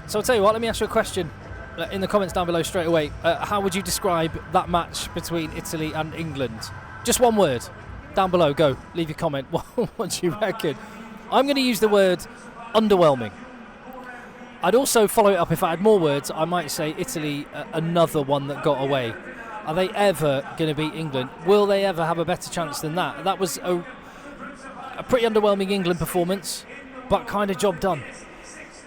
So I'll tell you what, let me ask you a question in the comments down below straight away. How would you describe that match between Italy and England? Just one word. Down below, go. Leave your comment. What do you reckon? I'm going to use the word underwhelming. I'd also follow it up, if I had more words, I might say Italy, another one that got away. Are they ever going to beat England? Will they ever have a better chance than that? That was a pretty underwhelming England performance, but kind of job done.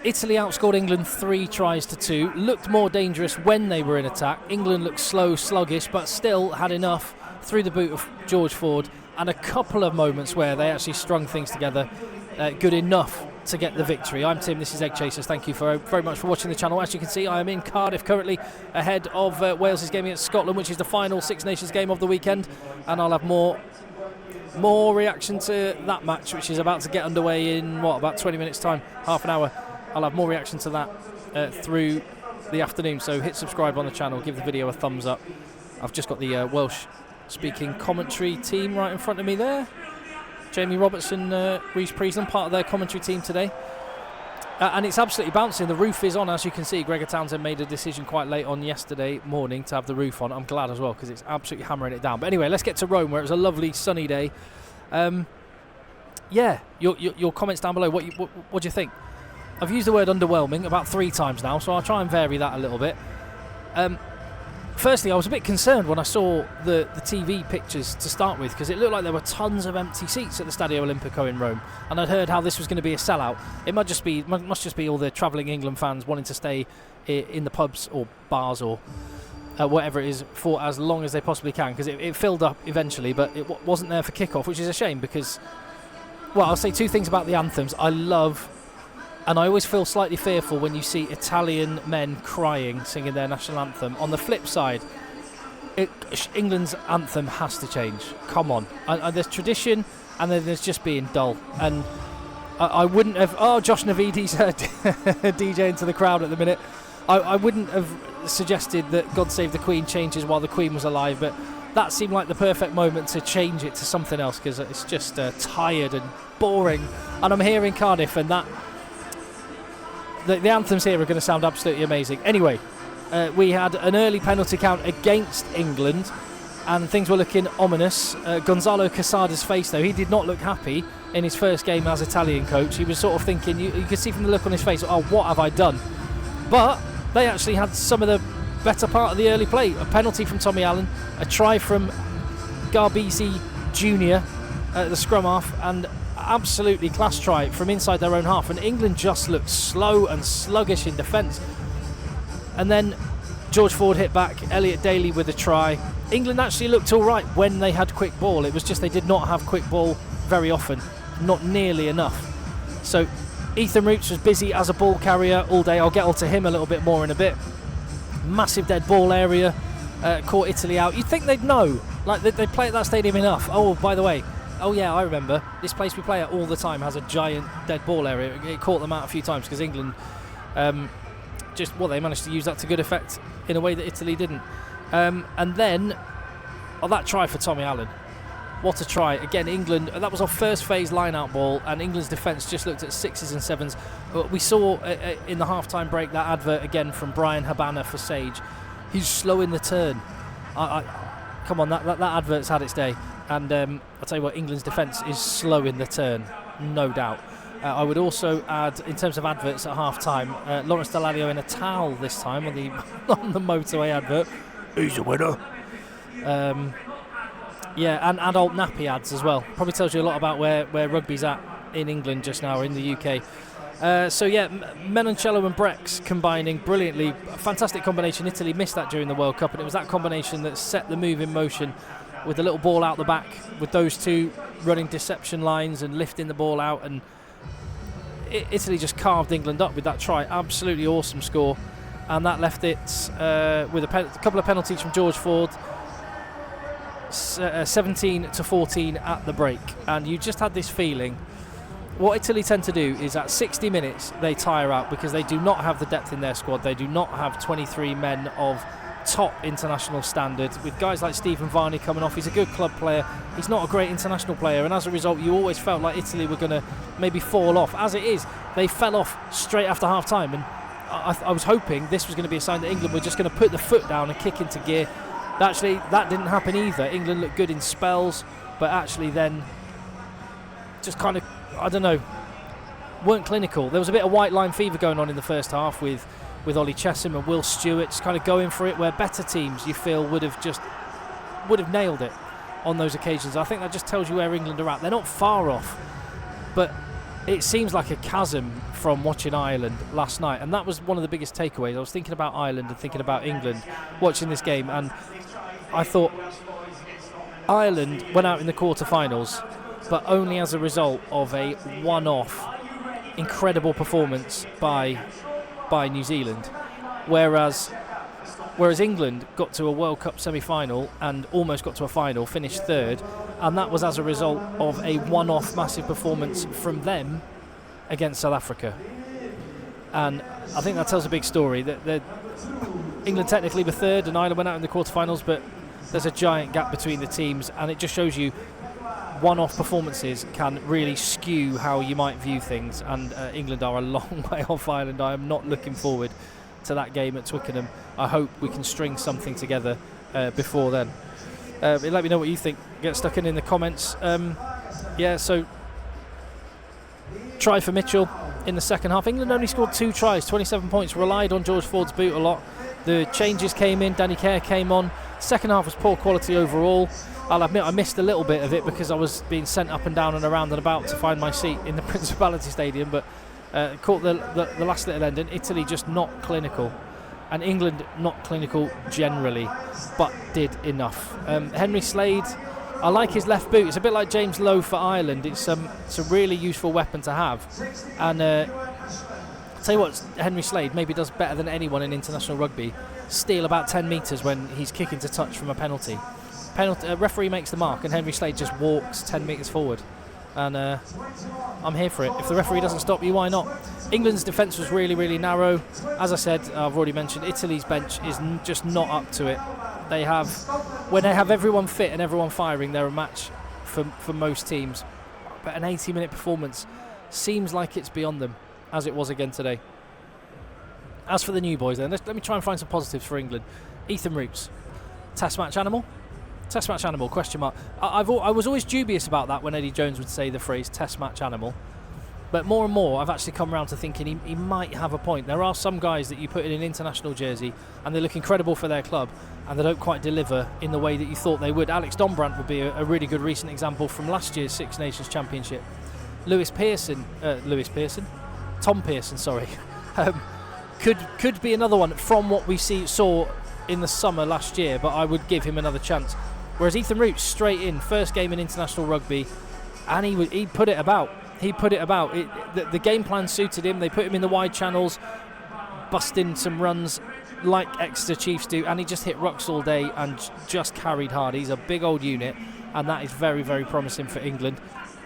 Italy outscored England 3-2, looked more dangerous when they were in attack. England looked slow, sluggish, but still had enough through the boot of George Ford, and a couple of moments where they actually strung things together good enough to get the victory. I'm Tim, this is Egg Chasers. Thank you very much for watching the channel. As you can see, I am in Cardiff currently ahead of Wales' game against Scotland, which is the final Six Nations game of the weekend, and I'll have more reaction to that match, which is about to get underway in about 20 minutes time, half an hour. I'll have more reaction to that through the afternoon, so hit subscribe on the channel, give the video a thumbs up. I've just got the Welsh speaking commentary team right in front of me there. Jamie Robertson, Reece Priestland, part of their commentary team today. And it's absolutely bouncing. The roof is on, as you can see. Gregor Townsend made a decision quite late on yesterday morning to have the roof on. I'm glad as well, because it's absolutely hammering it down. But anyway, let's get to Rome, where it was a lovely sunny day. Yeah, your comments down below. What do you think? I've used the word underwhelming about 3 times now, so I'll try and vary that a little bit. Firstly, I was a bit concerned when I saw the TV pictures to start with, because it looked like there were tons of empty seats at the Stadio Olimpico in Rome, and I'd heard how this was going to be a sellout. It must just be all the travelling England fans wanting to stay in the pubs or bars or whatever it is for as long as they possibly can, because it filled up eventually, but it wasn't there for kickoff, which is a shame, because, well, I'll say 2 things about the anthems. I love, and I always feel slightly fearful when you see Italian men crying, singing their national anthem. On the flip side, England's anthem has to change. Come on. And there's tradition, and then there's just being dull. And I wouldn't have... Oh, Josh Navidi's DJing to the crowd at the minute. I wouldn't have suggested that God Save the Queen changes while the Queen was alive, but that seemed like the perfect moment to change it to something else, because it's just tired and boring. And I'm here in Cardiff, and that... The anthems here are going to sound absolutely amazing. Anyway, we had an early penalty count against England, and things were looking ominous. Gonzalo Quesada's face, though, he did not look happy in his first game as Italian coach. He was sort of thinking, you could see from the look on his face, oh, what have I done? But they actually had some of the better part of the early play. A penalty from Tommy Allen, a try from Garbisi Jr. at the scrum half, and absolutely class try from inside their own half, and England just looked slow and sluggish in defence. And then George Ford hit back, Elliot Daly with a try. England actually looked all right when they had quick ball. It was just they did not have quick ball very often, not nearly enough. So Ethan Roots was busy as a ball carrier all day. I'll get on to him a little bit more in a bit. Massive dead ball area, caught Italy out. You'd think they'd know, like they play at that stadium enough. Oh, by the way, oh yeah, I remember. This place we play at all the time has a giant dead ball area. It caught them out a few times because England they managed to use that to good effect in a way that Italy didn't. And then, that try for Tommy Allen. What a try. Again, England, that was our first phase line-out ball, and England's defence just looked at 6s and 7s. We saw in the half-time break that advert again from Brian Habana for Sage. He's slow in the turn. Come on, that advert's had its day. And I'll tell you what, England's defence is slow in the turn, no doubt. I would also add, in terms of adverts at half-time, Lawrence Dallaglio in a towel this time on the motorway advert. He's a winner. Yeah, and adult nappy ads as well. Probably tells you a lot about where rugby's at in England just now, or in the UK. So yeah, Menoncello and Brex combining brilliantly. Fantastic combination. Italy missed that during the World Cup, and it was that combination that set the move in motion, with the little ball out the back, with those two running deception lines and lifting the ball out, and Italy just carved England up with that try. Absolutely awesome score, and that left it with a couple of penalties from George Ford, 17-14 at the break. And you just had this feeling, what Italy tend to do is at 60 minutes they tire out, because they do not have the depth in their squad. They do not have 23 men of top international standard, with guys like Stephen Varney coming off. He's a good club player, he's not a great international player, and as a result you always felt like Italy were going to maybe fall off. As it is, they fell off straight after half time, and I was hoping this was going to be a sign that England were just going to put the foot down and kick into gear. Actually, that didn't happen either. England looked good in spells, but actually then just kind of, I don't know, weren't clinical. There was a bit of white line fever going on in the first half with Ollie Chessum and Will Stewart just kind of going for it, where better teams, you feel, would have nailed it on those occasions. I think that just tells you where England are at. They're not far off, but it seems like a chasm from watching Ireland last night, and that was one of the biggest takeaways. I was thinking about Ireland and thinking about England watching this game, and I thought Ireland went out in the quarterfinals, but only as a result of a one-off incredible performance by New Zealand, whereas England got to a World Cup semi-final and almost got to a final, finished third, and that was as a result of a one-off massive performance from them against South Africa. And I think that tells a big story, that England technically were third and Ireland went out in the quarterfinals, but there's a giant gap between the teams, and it just shows you one-off performances can really skew how you might view things, and England are a long way off Ireland. I am not looking forward to that game at Twickenham. I hope we can string something together before then. Let me know what you think. Get stuck in the comments. So try for Mitchell in the second half. England only scored 2 tries, 27 points, relied on George Ford's boot a lot. The changes came in, Danny Kerr came on. Second half was poor quality overall. I'll admit I missed a little bit of it because I was being sent up and down and around and about to find my seat in the Principality Stadium, but caught the last little end. And Italy just not clinical, and England not clinical generally, but did enough. Henry Slade, I like his left boot. It's a bit like James Lowe for Ireland. It's a really useful weapon to have. And I'll tell you what, Henry Slade maybe does better than anyone in international rugby. Steal about 10 metres when he's kicking to touch from a penalty. Referee makes the mark and Henry Slade just walks 10 metres forward, and I'm here for it. If the referee doesn't stop you, why not? England's defence was really, really narrow. As I said, I've already mentioned, Italy's bench is just not up to it. When they have everyone fit and everyone firing, they're a match for most teams, but an 80-minute performance seems like it's beyond them, as it was again today. As for the new boys then, let me try and find some positives for England. Ethan Roots, test match animal? Test match animal, question mark. I was always dubious about that when Eddie Jones would say the phrase test match animal. But more and more I've actually come around to thinking he might have a point. There are some guys that you put in an international jersey and they look incredible for their club and they don't quite deliver in the way that you thought they would. Alex Dombrandt would be a really good recent example from last year's Six Nations Championship. Tom Pearson, sorry. Could be another one from what we saw in the summer last year, but I would give him another chance. Whereas Ethan Roots, straight in, first game in international rugby, and he put it about. The game plan suited him. They put him in the wide channels, busting some runs like Exeter Chiefs do, and he just hit rucks all day and just carried hard. He's a big old unit, and that is very, very promising for England.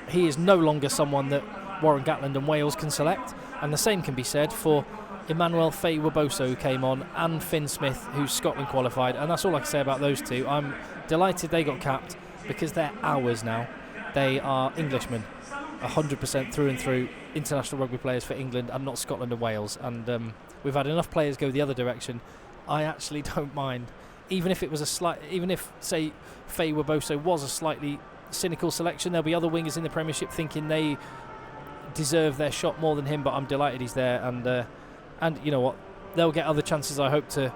He is no longer someone that Warren Gatland and Wales can select, and the same can be said for Emmanuel Faye-Waboso, who came on, and Finn Smith, who's Scotland qualified, and that's all I can say about those two. I'm delighted they got capped because they're ours now. They are Englishmen, 100% through and through, international rugby players for England and not Scotland and Wales. And we've had enough players go the other direction. I actually don't mind, even if say Faye-Waboso was a slightly cynical selection. There'll be other wingers in the Premiership thinking they deserve their shot more than him, but I'm delighted he's there, and you know what, they'll get other chances, I hope, to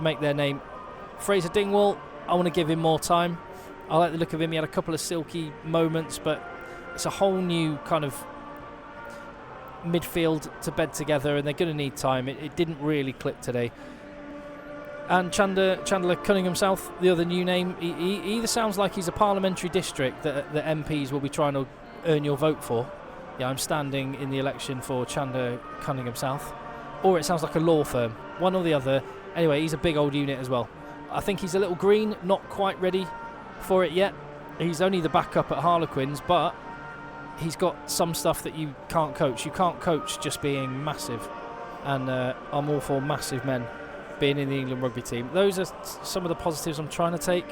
make their name. Fraser Dingwall, I want to give him more time. I like the look of him. He had a couple of silky moments, but it's a whole new kind of midfield to bed together, and they're going to need time. It didn't really click today. And Chandler Cunningham South, the other new name, he either sounds like he's a parliamentary district that the MPs will be trying to earn your vote for. Yeah, I'm standing in the election for Chandler Cunningham South. Or it sounds like a law firm. One or the other. Anyway, he's a big old unit as well. I think he's a little green, not quite ready for it yet. He's only the backup at Harlequins, but he's got some stuff that you can't coach. You can't coach just being massive. And I'm all for massive men being in the England rugby team. Those are some of the positives I'm trying to take.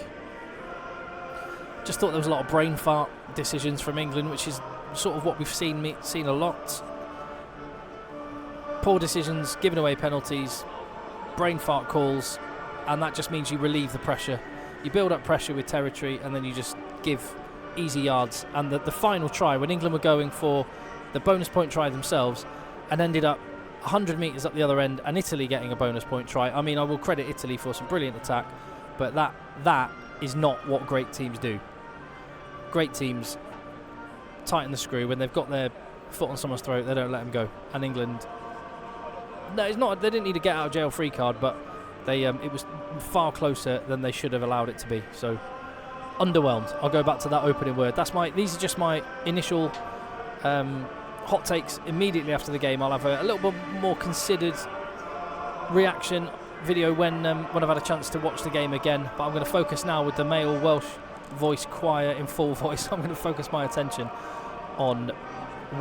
Just thought there was a lot of brain fart decisions from England, which is sort of what we've seen a lot. poor decisions, giving away penalties, brain fart calls, and that just means you relieve the pressure. You build up pressure with territory, and then you just give easy yards. And the final try, when England were going for the bonus point try themselves and ended up 100 metres up the other end, and Italy getting a bonus point try. I mean, I will credit Italy for some brilliant attack, but that is not what great teams do. Great teams tighten the screw. When they've got their foot on someone's throat, they don't let them go. And England, no, it's not. They didn't need a get out of jail free card, but it was far closer than they should have allowed it to be. So underwhelmed. I'll go back to that opening word. These are just my initial hot takes. Immediately after the game, I'll have a little bit more considered reaction video when I've had a chance to watch the game again. But I'm going to focus now with the male Welsh voice choir in full voice. I'm going to focus my attention on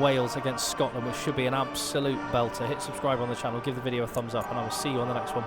Wales against Scotland, which should be an absolute belter. Hit subscribe on the channel, give the video a thumbs up, and I will see you on the next one.